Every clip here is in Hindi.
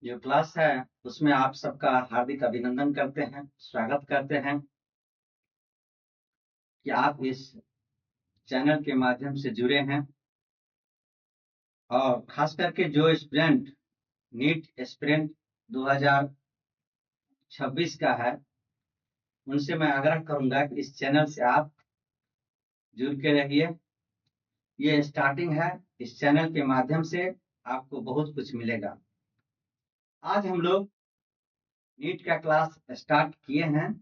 जो क्लास है उसमें आप सबका हार्दिक अभिनंदन करते हैं, स्वागत करते हैं कि आप इस चैनल के माध्यम से जुड़े हैं और खास करके जो स्टूडेंट नीट एस्पिरेंट 2026 का है उनसे मैं आग्रह करूंगा कि इस चैनल से आप जुड़ के रहिए। ये स्टार्टिंग है, इस चैनल के माध्यम से आपको बहुत कुछ मिलेगा। आज हम लोग नीट का क्लास स्टार्ट किए हैं।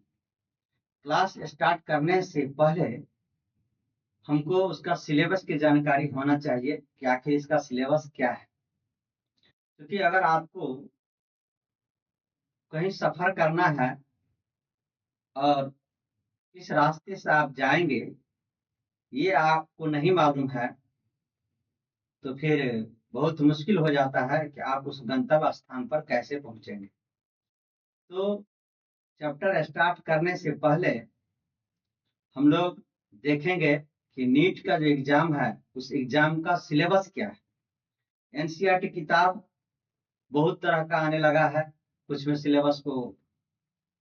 क्लास स्टार्ट करने से पहले हमको उसका सिलेबस की जानकारी होना चाहिए कि आखिर इसका सिलेबस क्या है, क्योंकि अगर आपको कहीं सफर करना है और किस रास्ते से आप जाएंगे ये आपको नहीं मालूम है तो फिर बहुत मुश्किल हो जाता है कि आप उस गंतव्य स्थान पर कैसे पहुंचेंगे। तो चैप्टर स्टार्ट करने से पहले हम लोग देखेंगे कि नीट का जो एग्जाम है उस एग्जाम का सिलेबस क्या है। एनसीईआरटी किताब बहुत तरह का आने लगा है, कुछ में सिलेबस को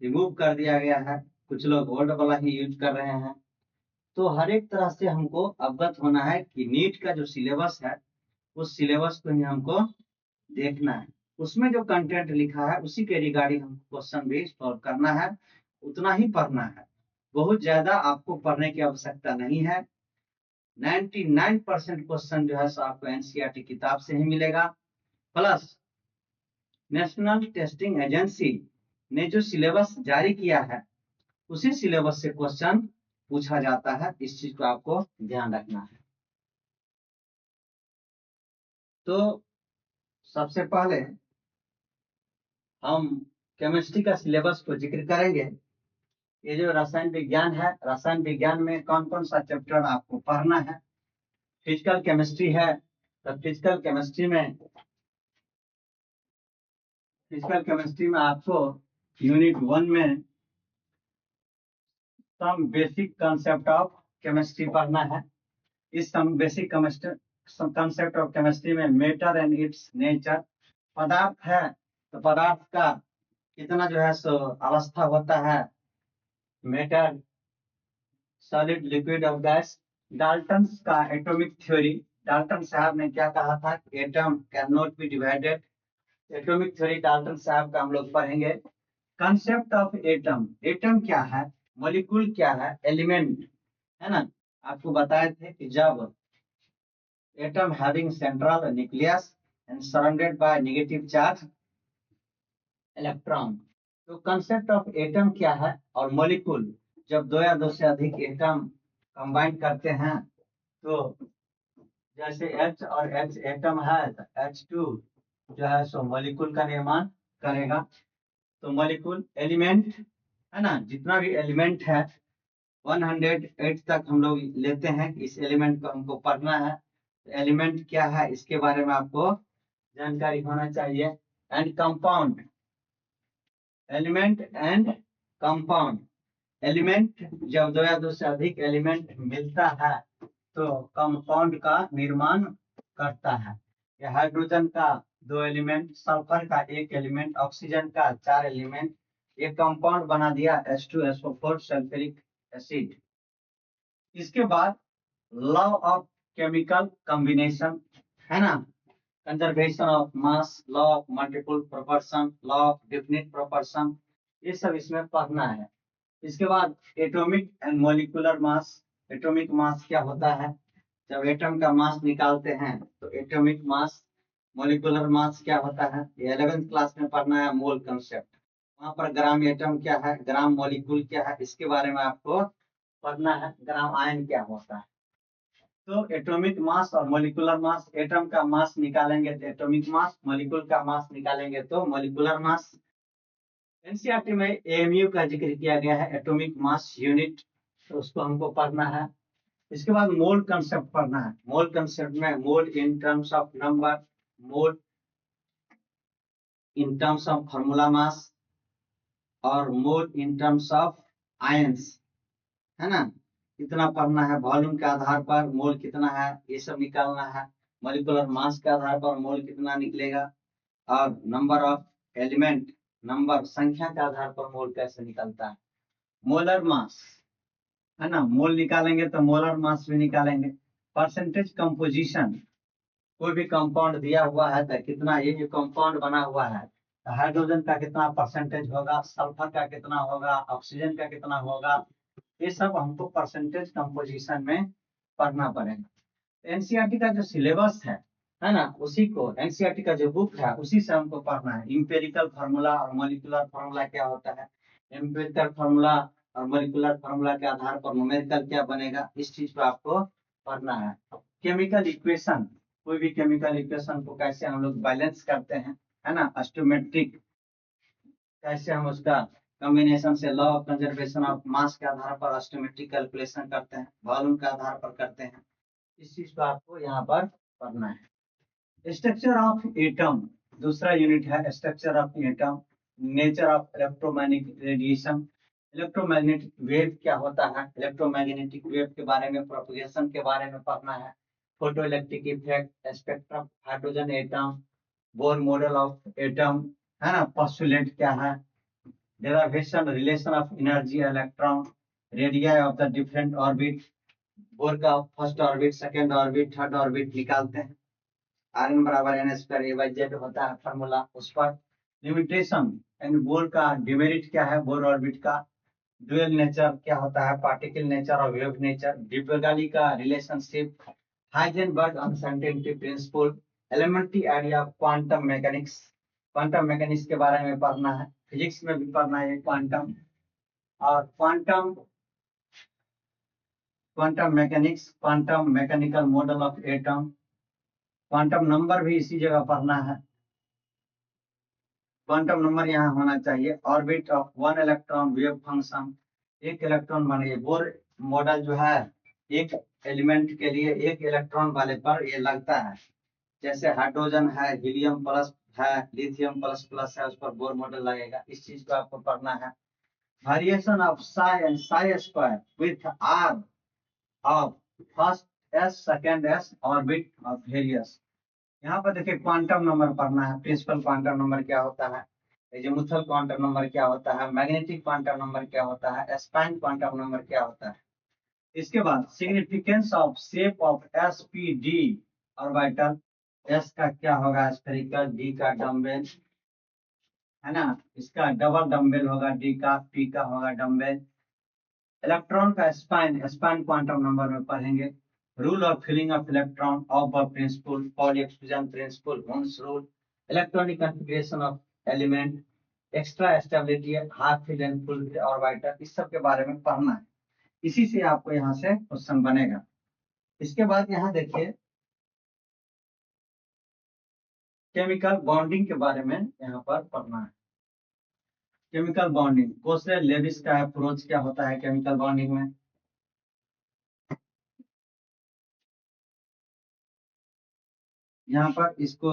रिमूव कर दिया गया है, कुछ लोग ओल्ड वाला ही यूज कर रहे हैं। तो हर एक तरह से हमको अवगत होना है कि नीट का जो सिलेबस है उस सिलेबस को ही हमको देखना है। उसमें जो कंटेंट लिखा है उसी के रिगार्डिंग हमको क्वेश्चन भी सॉल्व करना है, उतना ही पढ़ना है। बहुत ज्यादा आपको पढ़ने की आवश्यकता नहीं है। 99% क्वेश्चन जो है सो आपको एनसीईआरटी किताब से ही मिलेगा। प्लस नेशनल टेस्टिंग एजेंसी ने जो सिलेबस जारी किया है उसी सिलेबस से क्वेश्चन पूछा जाता है, इस चीज को आपको ध्यान रखना है। तो सबसे पहले हम केमिस्ट्री का सिलेबस को जिक्र करेंगे। ये जो रसायन विज्ञान है, रसायन विज्ञान में कौन कौन सा चैप्टर आपको पढ़ना है। फिजिकल केमिस्ट्री है तो फिजिकल केमिस्ट्री में आपको यूनिट 1 में some basic concept of chemistry पढ़ना है। इस some basic concept of chemistry में मैटर एंड इट्स नेचर, पदार्थ है तो पदार्थ का कितना जो है सो अवस्था होता है, मैटर, सॉलिड, लिक्विड और गैस। डाल्टन का एटॉमिक थ्योरी, डाल्टन साहब ने क्या कहा था, atom can not be divided. Atomic theory Dalton साहब का हम लोग पढ़ेंगे। कंसेप्ट ऑफ एटम, एटम क्या है, मॉलिक्यूल क्या है, एलिमेंट है ना। आपको बताए थे कि जब atom having central nucleus and surrounded by negative charge electron. तो कंसेप्ट ऑफ एटम क्या है और मॉलिक्यूल, जब दो या दो से अधिक एटम कंबाइन करते हैं तो जैसे H और H एटम है तो H2 जो है सो मॉलिक्यूल का निर्माण करेगा। तो मॉलिक्यूल एलिमेंट है ना, जितना भी एलिमेंट है 108 तक हम लोग लेते हैं, इस एलिमेंट को हमको पढ़ना है। एलिमेंट क्या है इसके बारे में आपको जानकारी होना चाहिए। And compound, element and compound, element जब दो या दो से अधिक एलिमेंट मिलता है तो कंपाउंड का निर्माण करता है। या हाइड्रोजन का 2 एलिमेंट, सल्फर का 1 एलिमेंट, ऑक्सीजन का 4 एलिमेंट, ये कंपाउंड बना दिया H2SO4 सल्फ्यूरिक एसिड। इसके बाद लॉ ऑफ केमिकल कॉम्बिनेशन है ना, conservation of mass, law of multiple proportion, law of definite proportion, ये सब इसमें पढ़ना है। इसके बाद atomic and molecular mass, atomic mass क्या होता है, जब एटम का मास निकालते हैं तो एटॉमिक मास, मॉलिक्यूलर मास क्या होता है, ये 11th क्लास में पढ़ना है। मोल कंसेप्ट, वहां पर ग्राम एटम क्या है, ग्राम मॉलिक्यूल क्या है, इसके बारे में आपको पढ़ना है। ग्राम आयन क्या होता है। तो एटॉमिक मास और मॉलिक्यूलर मास, एटम का मास निकालेंगे तो एटॉमिक मास, मॉलिक्यूल का मास निकालेंगे तो मॉलिक्यूलर मास। एनसीईआरटी में एएमयू का जिक्र किया गया है, एटॉमिक मास यूनिट, तो उसको हमको पढ़ना है। इसके बाद मोल कंसेप्ट पढ़ना है। मोल कंसेप्ट में mole in terms of number, mole in terms of formula mass और mole in terms of ions है ना, कितना पढ़ना है। वॉल्यूम के आधार पर मोल कितना है ये सब निकालना है। मॉलिक्यूलर मास के आधार पर मोल कितना निकलेगा। और नंबर ऑफ एलिमेंट, नंबर संख्या के आधार पर मोल कैसे निकलता है। मोलर मास है ना, मोल निकालेंगे तो मोलर मास भी निकालेंगे। परसेंटेज कंपोजिशन, कोई भी कंपाउंड दिया हुआ है तो कितना, ये जो कंपाउंड बना हुआ है हाइड्रोजन का कितना परसेंटेज होगा, सल्फर का कितना होगा, ऑक्सीजन का कितना होगा, ये सब हमको परसेंटेज कंपोजिशन में पढ़ना पड़ेगा। एनसीईआरटी का जो सिलेबस है ना, उसी को एनसीईआरटी का जो बुक है उसी से हमको पढ़ना है। इंपेरिकल फार्मूला और मॉलिक्यूलर फार्मूला क्या होता है, इंपेरिकल फार्मूला और मॉलिक्यूलर फार्मूला के आधार पर न्यूमेरिकल क्या बनेगा, इस चीज को आपको पढ़ना है। केमिकल इक्वेशन, कोई भी केमिकल इक्वेशन को कैसे हम लोग बैलेंस करते हैं, है ना, स्टोमेट्रिक, कैसे हम उसका कॉम्बिनेशन से law of conservation of mass के आधार पर स्टोमेट्रिक कैलकुलेशन करते हैं, वॉल्यूम के आधार पर करते हैं, इस चीज को आपको यहाँ पर पढ़ना है। स्ट्रक्चर ऑफ एटम, दूसरा यूनिट है structure of atom. Nature of electromagnetic radiation, electromagnetic wave क्या होता है, इलेक्ट्रोमैग्नेटिक वेव के बारे में, प्रोपगेशन के बारे में पढ़ना है। Photo electric effect, spectrum, hydrogen atom, Bohr model of atom, है ना, पोस्टुलेट क्या है, derivation relation of energy electron, radii of the different orbit, Bohr का first orbit, second orbit, third orbit निकालते हैं। Rn बराबर n square a by z होता है फार्मूला, उस पर लिमिटेशन एंड बोर का डिमेरिट क्या है, बोर ऑर्बिट का ड्यूअल नेचर क्या होता है, पार्टिकल नेचर और वेव नेचर, डी ब्रोगली का relationship, Heisenberg uncertainty principle, elementary idea of quantum mechanics, quantum mechanics के बारे में पढ़ना है। फिजिक्स में भी पढ़ना है क्वांटम, और quantum mechanics, quantum mechanical model of atom, quantum number भी इसी जगह पढ़ना है। क्वांटम नंबर यहाँ होना चाहिए। Orbit of one electron wave function, एक इलेक्ट्रॉन बने, बोर मॉडल जो है एक एलिमेंट के लिए एक इलेक्ट्रॉन वाले पर ये लगता है, जैसे हाइड्रोजन है, हीलियम प्लस है, लिथियम प्लस प्लस है, उस पर बोर मॉडल लगेगा, इस चीज को आपको पढ़ना है। Variation of psi and psi square with r of first s second s orbit of various. यहाँ पर देखिए क्वांटम नंबर पढ़ना है, प्रिंसिपल क्वांटम नंबर क्या होता है, एजीमुथल क्वांटम नंबर क्या होता है, मैग्नेटिक क्वांटम नंबर क्या होता है, स्पाइन क्वांटम नंबर क्या होता है। इसके बाद significance of shape of S P D orbital, S का क्या होगा स्फेरिकल, डी का डम्बेल, है ना, इसका डबल डम्बेल होगा, डी का, पी का होगा डम्बेल। इलेक्ट्रॉन का स्पाइन, स्पाइन क्वांटम नंबर में पढ़ेंगे। Rule of filling of electron, of principle, Pauli exclusion principle, Hund's rule, electronic configuration of element, extra stability, half fill and full orbital, इस सब के बारे में पढ़ना है। इसी से आपको यहाँ से क्वेश्चन बनेगा। इसके बाद यहाँ देखिए केमिकल बॉन्डिंग के बारे में यहाँ पर पढ़ना है। केमिकल बॉन्डिंग, कोसले लेविस का अप्रोच क्या होता है केमिकल बॉन्डिंग में। यहाँ पर इसको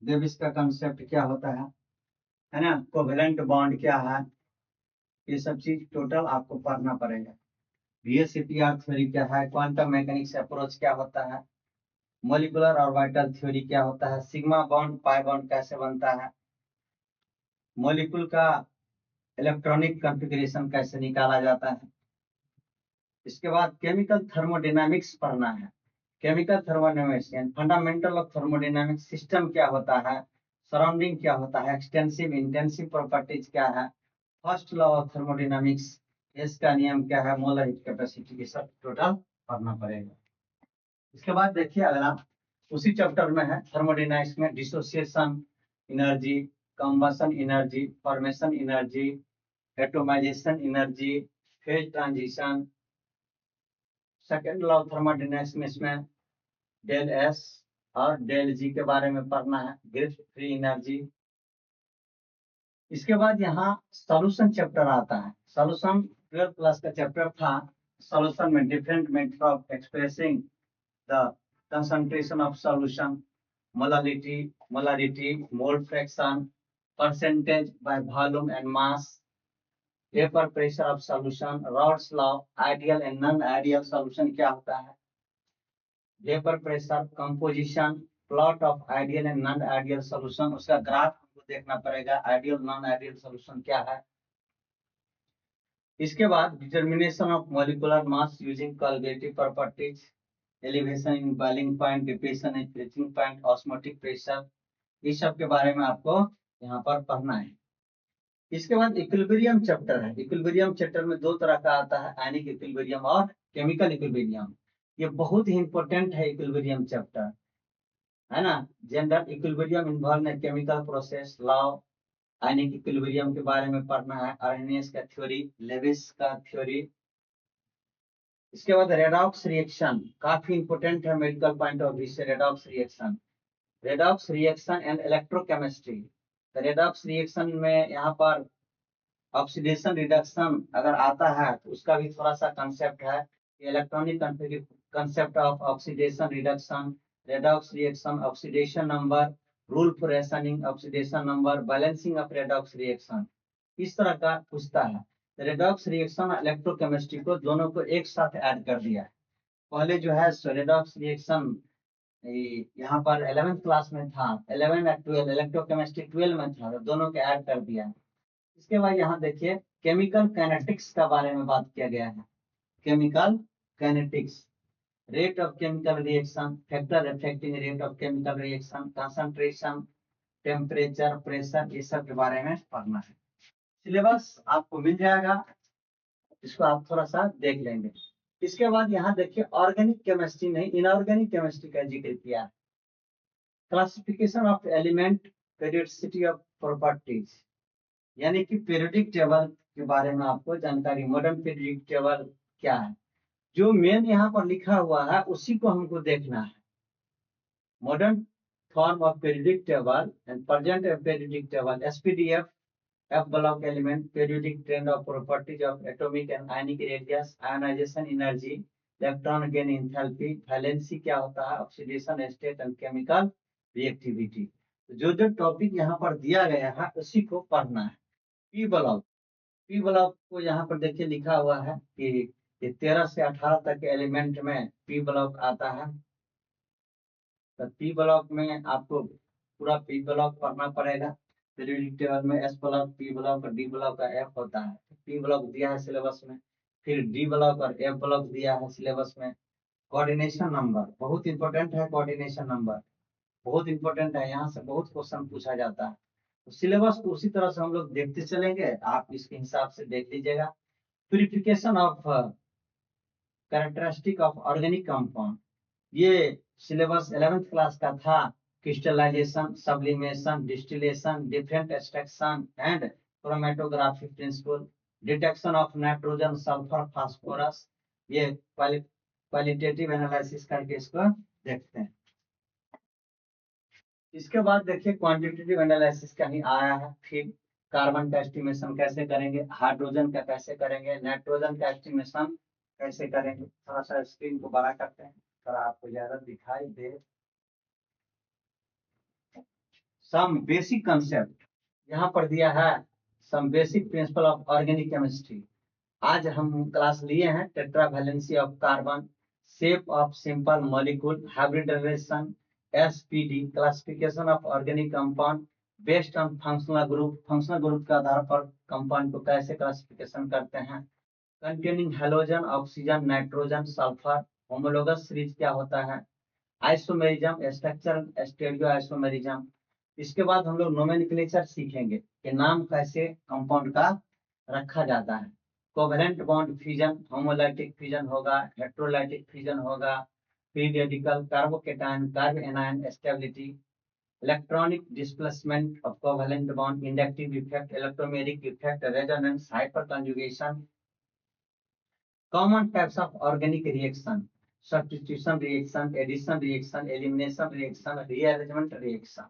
लेविस का कंसेप्ट क्या होता है ना, कोवेलेंट बॉन्ड क्या है, ये सब चीज टोटल आपको पढ़ना पड़ेगा। VSEPR थ्योरी क्या है, क्वांटम मैकेनिक्स अप्रोच क्या होता है, मॉलिक्यूलर ऑर्बिटल थ्योरी क्या होता है, सिग्मा बॉन्ड पाई बॉन्ड कैसे बनता है, मॉलिक्यूल का इलेक्ट्रॉनिक कॉन्फ़िगरेशन कैसे निकाला जाता है। इसके बाद केमिकल थर्मोडायनामिक्स पढ़ना है। Chemical thermodynamics fundamental of thermodynamics, system क्या होता है, सराउंडिंग क्या होता है, एक्सटेंसिव इंटेंसिव प्रॉपर्टीज क्या है, फर्स्ट लॉ ऑफ थर्मोडायनामिक्स, इसका नियम क्या है, मोलर हीट कैपेसिटी, ये सब टोटल पढ़ना पड़ेगा। इसके बाद देखिए अगला उसी चैप्टर में है थर्मोडायनामिक्स में, dissociation energy, combustion energy, formation energy, atomisation energy, phase transition. Second law of thermodynamics में इसमें डेल एस और डेल जी के बारे में पढ़ना है, ग्रिफ्थ फ्री एनर्जी। इसके बाद यहाँ सॉल्यूशन चैप्टर आता है। सॉल्यूशन 12 प्लस का चैप्टर था। सॉल्यूशन में different method of expressing the concentration of solution, molarity, mole fraction, percentage by volume and mass, vapour pressure of solution, rods law, ideal and non ideal solution क्या होता है, vapour pressure, composition, plot of ideal and non ideal solution, उसका ग्राफ हमको देखना पड़ेगा, आइडियल नॉन आइडियल सॉल्यूशन क्या है। इसके बाद determination of molecular mass using colligative properties, elevation in boiling point, depression in freezing point, osmotic pressure, इस सब के बारे में आपको यहाँ पर पढ़ना है। इसके बाद इक्विलिब्रियम चैप्टर है। इक्विलिब्रियम चैप्टर में दो तरह का आता है, आयनिक इक्विलिब्रियम और केमिकल इक्विलिब्रियम। ये बहुत ही इंपॉर्टेंट है इक्विलिब्रियम चैप्टर, है ना। General equilibrium involve in chemical process, law, ionic equilibrium के बारे में पढ़ना है, आर्हेनियस का थ्योरी, लेविस का थ्योरी। इसके बाद रेडॉक्स रिएक्शन काफी इंपॉर्टेंट है मेडिकल पॉइंट ऑफ व्यू से। Redox reaction and electrochemistry. Redox reaction में यहाँ पर ऑक्सीडेशन रिडक्शन अगर आता है तो उसका भी थोड़ा सा कंसेप्ट है, electronic concept of oxidation reduction, redox reaction, oxidation number, rule for rationing, oxidation number, balancing of redox reaction, इस तरह का पूछता है। रेडॉक्स रिएक्शन और इलेक्ट्रोकेमिस्ट्री को दोनों को एक साथ ऐड कर दिया है। पहले जो है रेडॉक्स रिएक्शन यहाँ पर 11th क्लास में था, 11 और 12, इलेक्ट्रोकेमिस्ट्री 12 में था, तो दोनों को ऐड कर दिया है। इसके बाद यहाँ देखिए केमिकल काइनेटिक्स का बारे में बात किया गया है। Chemical kinetics, rate of chemical reaction, factor affecting rate of chemical reaction, concentration, temperature, pressure, ये सब के बारे में पढ़ना है। सिलेबस आपको मिल जाएगा, इसको आप थोड़ा सा देख लेंगे। इसके बाद यहाँ देखिए ऑर्गेनिक केमिस्ट्री नहीं, इनऑर्गेनिक केमिस्ट्री का जिक्र किया है। Classification of element, periodicity of properties, यानी कि पीरियोडिक टेबल के बारे में आपको जानकारी, मॉडर्न पीरियोडिक टेबल क्या है, जो मेन यहाँ पर लिखा हुआ है उसी को हमको देखना है। Modern form of periodic table and present periodic table, SPDF, F block element, periodic trend of properties of atomic and ionic radius, ionization energy, electron gain enthalpy, valency क्या होता है, oxidation state and chemical reactivity। जो जो टॉपिक यहाँ पर दिया गया है उसी को पढ़ना है। पी ब्लॉक को यहाँ पर देखिए लिखा हुआ है कि 13 से 18 तक के एलिमेंट में पी ब्लॉक आता है। तो पी ब्लॉक में आपको पूरा पी ब्लॉक पढ़ना पड़ेगा। पीरियोडिक टेबल में एस ब्लॉक, पी ब्लॉक और डी ब्लॉक का एफ होता है। पी ब्लॉक दिया है सिलेबस में, फिर डी ब्लॉक और एफ ब्लॉक दिया है सिलेबस में। कोऑर्डिनेशन नंबर बहुत इंपॉर्टेंट है, कोऑर्डिनेशन नंबर बहुत इंपॉर्टेंट है, यहाँ से बहुत क्वेश्चन पूछा जाता है। तो सिलेबस को उसी तरह से हम लोग देखते चलेंगे, आप इसके हिसाब से देख लीजिएगा। Purification of characteristic of organic compound, ये सिलेबस 11th क्लास का था। Crystallization, sublimation, distillation, different extraction and chromatography principle, detection of nitrogen, sulphur, phosphorus, ये क्वालिटेटिव एनालिसिस करके इसको देखते हैं। इसके बाद देखिए क्वांटिटेटिव एनालिसिस कहीं आया है, फिर कार्बन का एस्टिमेशन कैसे करेंगे, हाइड्रोजन का कैसे करेंगे, नाइट्रोजन का एस्टिमेशन कैसे करेंगे। थोड़ा सा स्क्रीन को बड़ा करते हैं, थोड़ा आपको ज्यादा दिखाई दे। सम बेसिक कंसेप्ट यहाँ पर दिया है, some basic principle of organic chemistry. आज हम क्लास लिए हैं tetra valency of carbon, shape of simple molecule, hybridization, SPD, classification of organic compound based on functional group, functional group के आधार पर कंपाउंड को कैसे क्लासिफिकेशन करते हैं, containing halogen, oxygen, nitrogen, sulphur, homologous series क्या होता है, आइसोमेरिज्म, स्ट्रक्चर, स्टेरियो आइसोमेरिज्म। इसके बाद हम लोग नोमेनक्लेचर सीखेंगे कि नाम कैसे कंपाउंड का रखा जाता है। Covalent bond fission, homolytic fission होगा, हेट्रोलाइटिक फ्यूजन होगा, free radical, carbocation, carbanion stability, electronic displacement of covalent bond, inductive effect, electromeric effect, resonance, hyperconjugation, common types of organic reaction, substitution reaction, addition reaction, elimination reaction, rearrangement reaction.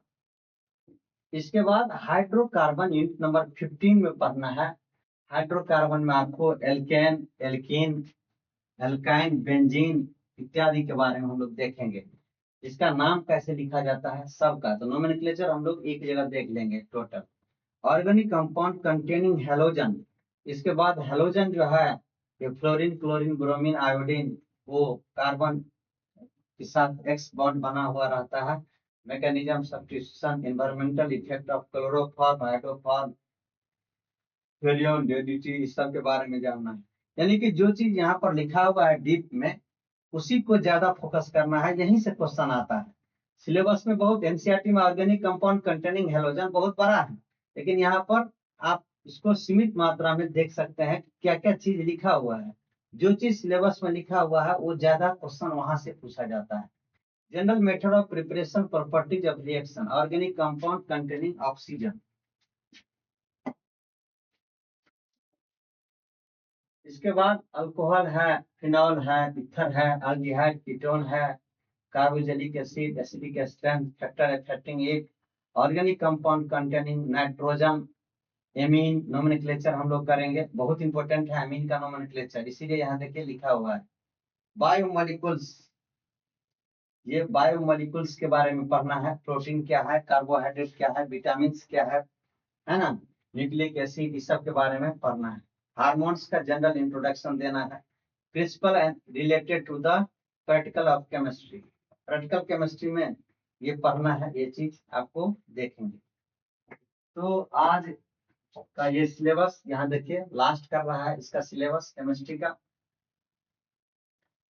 इसके बाद हाइड्रोकार्बन यूनिट नंबर 15 में पढ़ना है। हाइड्रोकार्बन में आपको एल्केन, एल्कीन, एल्काइन, बेंजीन इत्यादि के बारे में हम लोग देखेंगे। इसका नाम कैसे लिखा जाता है सबका, तो नोमेनक्लेचर हम लोग एक जगह देख लेंगे total. Organic compound containing halogen, इसके बाद हेलोजन जो है ये फ्लोरीन, क्लोरीन, ब्रोमीन, आयोडीन, वो कार्बन के साथ एक्स बॉन्ड बना हुआ रहता है। Mechanism, substitution, environmental effect of chloroform, हाइड्रोफॉर्म, DDT, इस सब के बारे में जानना है। यानी कि जो चीज यहाँ पर लिखा हुआ है डीप में, उसी को ज्यादा फोकस करना है, यहीं से क्वेश्चन आता है। सिलेबस में बहुत एनसीईआरटी में ऑर्गेनिक कंपाउंड कंटेनिंग हैलोजन बहुत बड़ा है, लेकिन यहाँ पर आप इसको सीमित मात्रा में देख सकते हैं क्या क्या चीज लिखा हुआ है। जो चीज सिलेबस में लिखा हुआ है वो ज्यादा क्वेश्चन वहां से पूछा जाता है। General method of preparation, properties of reaction, organic compound containing oxygen. इसके बाद अल्कोहल है, फिनॉल है, इथर है, अल्डिहाइड, कीटोन है, carboxylic acid, acidic strength, factor affecting it, organic compound containing nitrogen, amine nomenclature हम लोग करेंगे, बहुत इंपॉर्टेंट है एमीन का नोमेनक्लेचर, इसीलिए यहाँ देखिए लिखा हुआ है। बायोमोलिकुल्स, ये बायोमोलिकुल्स के बारे में पढ़ना है। प्रोटीन क्या है, कार्बोहाइड्रेट क्या है, विटामिन क्या है ना, न्यूक्लिक एसिड, इस सब के बारे में पढ़ना है। हार्मोन्स का जनरल इंट्रोडक्शन देना है। Principle and related to the practical of chemistry, practical chemistry में ये पढ़ना है, ये चीज आपको देखेंगे। तो आज का ये सिलेबस यहाँ देखिए लास्ट कर रहा है इसका सिलेबस केमिस्ट्री का।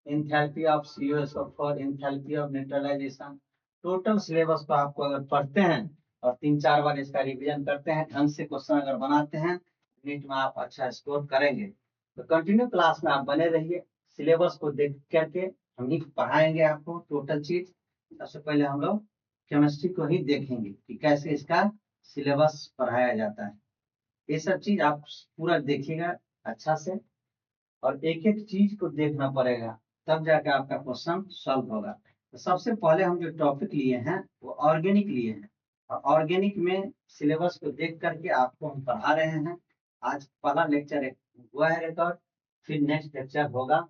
Enthalpy of CuSO4, enthalpy of neutralization, total syllabus को आपको अगर पढ़ते हैं और 3-4 बार इसका रिवीजन करते हैं, ढंग से क्वेश्चन अगर बनाते हैं, नीट में आप अच्छा स्कोर करेंगे। तो कंटिन्यू क्लास में आप बने रहिए, सिलेबस को देख करके हम ही पढ़ाएंगे आपको टोटल चीज। सबसे पहले हम लोग केमिस्ट्री को ही देखेंगे कि कैसे इसका सिलेबस पढ़ाया जाता है। ये सब चीज आप पूरा देखिएगा अच्छा से, और एक एक चीज को देखना पड़ेगा, तब जाके आपका क्वेश्चन सॉल्व होगा। तो सबसे पहले हम जो टॉपिक लिए हैं वो ऑर्गेनिक लिए हैं, और ऑर्गेनिक में सिलेबस को देख करके आपको हम पढ़ा रहे हैं। आज पहला लेक्चर हुआ है रिकॉर्ड, फिर नेक्स्ट लेक्चर होगा।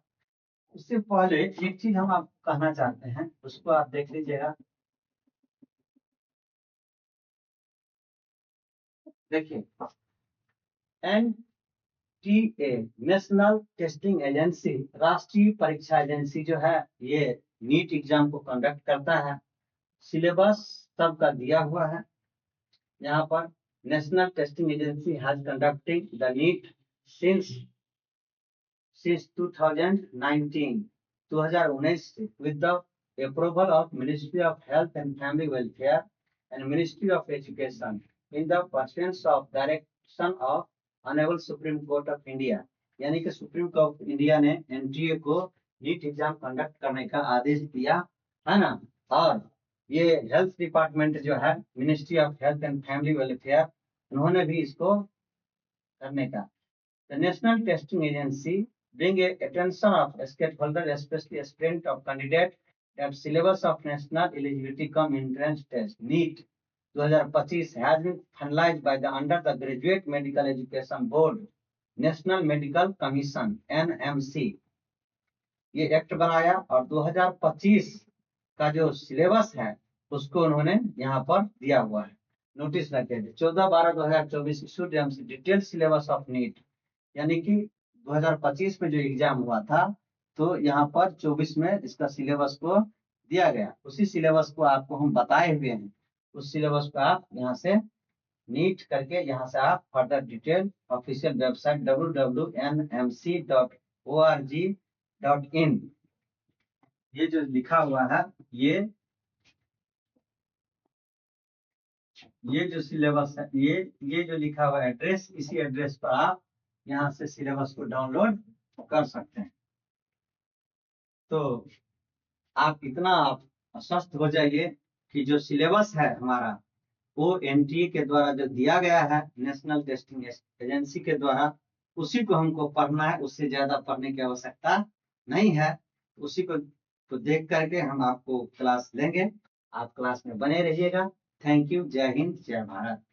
उससे पहले एक चीज हम आपको कहना चाहते हैं, उसको आप देख लीजिएगा। देखिए, NTA नेशनल टेस्टिंग एजेंसी, राष्ट्रीय परीक्षा एजेंसी जो है, ये नीट एग्जाम को कंडक्ट करता है। सिलेबस सबका दिया हुआ है यहाँ पर। National testing agency has conducting the NEET since 2019 से with the approval of Ministry of Health and Family Welfare and Ministry of Education in the pursuance of direction of Honorable Supreme Court of India। यानी कि सुप्रीम कोर्ट ऑफ इंडिया ने NTA को नीट एग्जाम कंडक्ट करने का आदेश दिया है ना। और ये हेल्थ डिपार्टमेंट जो है, ministry of health and family welfare, उन्होंने भी इसको करने का। The National Testing Agency bring a attention of stakeholders, especially aspirant of candidate, that syllabus of national eligibility cum entrance test (NEET) 2025 has been finalized by the under the Graduate Medical Education Board, National Medical Commission (NMC). ये एक्ट बनाया और 2025 का जो सिलेबस है उसको उन्होंने यहाँ पर दिया हुआ है। नोटिस रखे 14/12/2024 issued detail syllabus of NEET, यानी कि 2025 में जो एग्जाम हुआ था, तो यहाँ पर 24 में इसका सिलेबस को दिया गया। उसी सिलेबस को आपको हम बताए हुए हैं, उस सिलेबस को आप यहाँ से नीट करके यहाँ से आप further detail official website www.nmc.org.in, ये जो लिखा हुआ है, ये जो सिलेबस है, ये जो लिखा हुआ एड्रेस, इसी एड्रेस पर आप यहाँ से सिलेबस को डाउनलोड कर सकते हैं। तो आप इतना आप आश्वस्त हो जाइए कि जो सिलेबस है हमारा, वो NTA के द्वारा जो दिया गया है, नेशनल टेस्टिंग एजेंसी के द्वारा, उसी को हमको पढ़ना है, उससे ज्यादा पढ़ने की आवश्यकता नहीं है। उसी को देख करके हम आपको क्लास लेंगे, आप क्लास में बने रहिएगा। Thank you. जय हिंद, जय भारत।